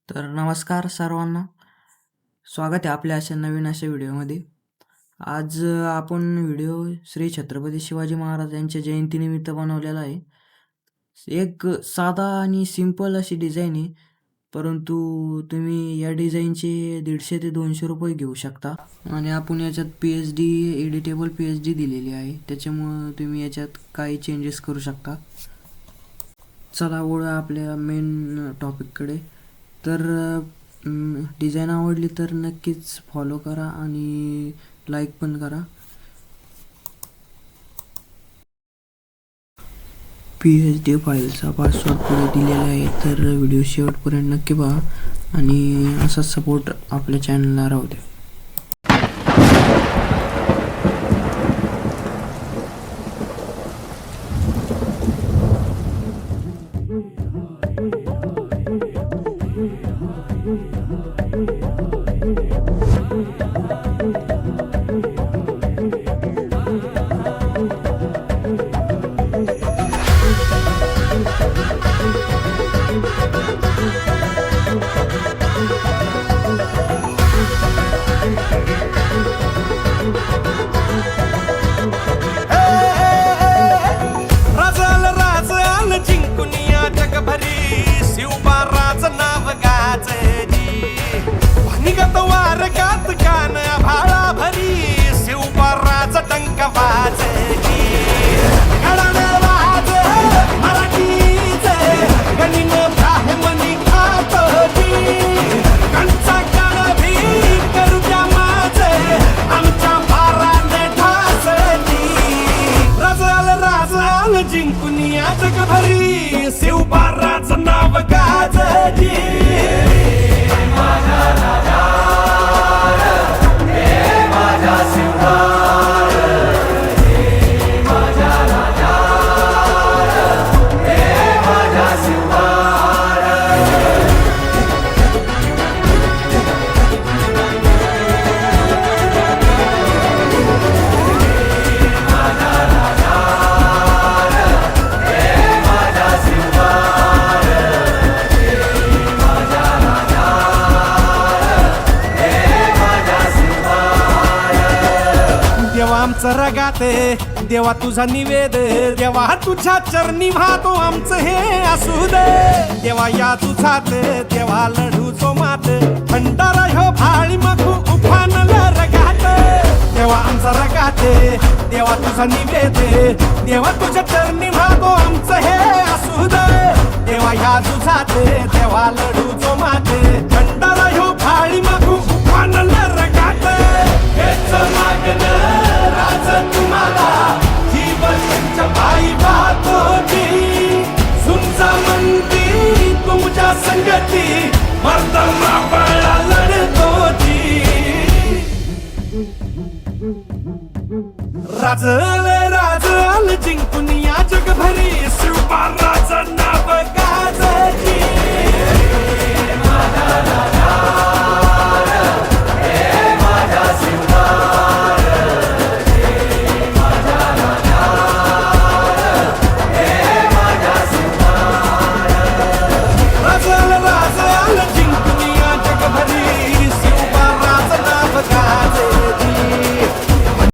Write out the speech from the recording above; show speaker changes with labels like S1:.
S1: तर नमस्कार सर्वांना. स्वागत आहे आपल्या नवीन अशा व्हिडिओमध्ये. आज आपण व्हिडिओ श्री छत्रपती शिवाजी महाराज यांच्या जयंतीनिमित्त बनवलेला आहे. एक साधा आणि सिंपल अशी डिझाईन आहे, परंतु तुम्ही या डिझाईनचे 150 ते 200 रुपये घेऊ शकता. आणि आपण याच्यात PSD एडिटेबल PSD दिलेली आहे, त्याच्यामुळं तुम्ही याच्यात काही चेंजेस करू शकता. चला वळूया आपल्या मेन टॉपिककडे. तर डिझाईन आवडली तर नक्कीच फॉलो करा आणि लाईक पण करा. PSD फाईलचा पासवर्ड पुढे दिलेला आहे, तर व्हिडिओ शेवटपर्यंत नक्की पहा आणि असाच सपोर्ट आपल्या चॅनलला राहू द्या.
S2: जिंकुनिया जगभरी शिवबाराचं नाव गाजली. माझा राजा हे माझा शिवबार, हे माझा राजा हे माझा शिवबार. आमचं रगाते देवा तुझा निवेद, देवा तुझ्या चरणी वाहतो आमचं हे असू दे. देवा या तुझात देवा लढूचो मात, भंडारा ह्यो भाळी मखू उफानला रगात. देवा आमचा रगाते देवा तुझा निवेद, देवा तुझ्या चरणी वाहतो आमचं हे असू दे. देवा या तुझात देवा लढूचो मात, भंडारा ह्यो भाळी मखू उफानला रगात. हेच मागणं तुम्हाला जीवन पायी वाहतोची, सुमचा म्हणती तुमच्या संगती मर्दमा बळा लढतोची. राजल राजल जिंकुनी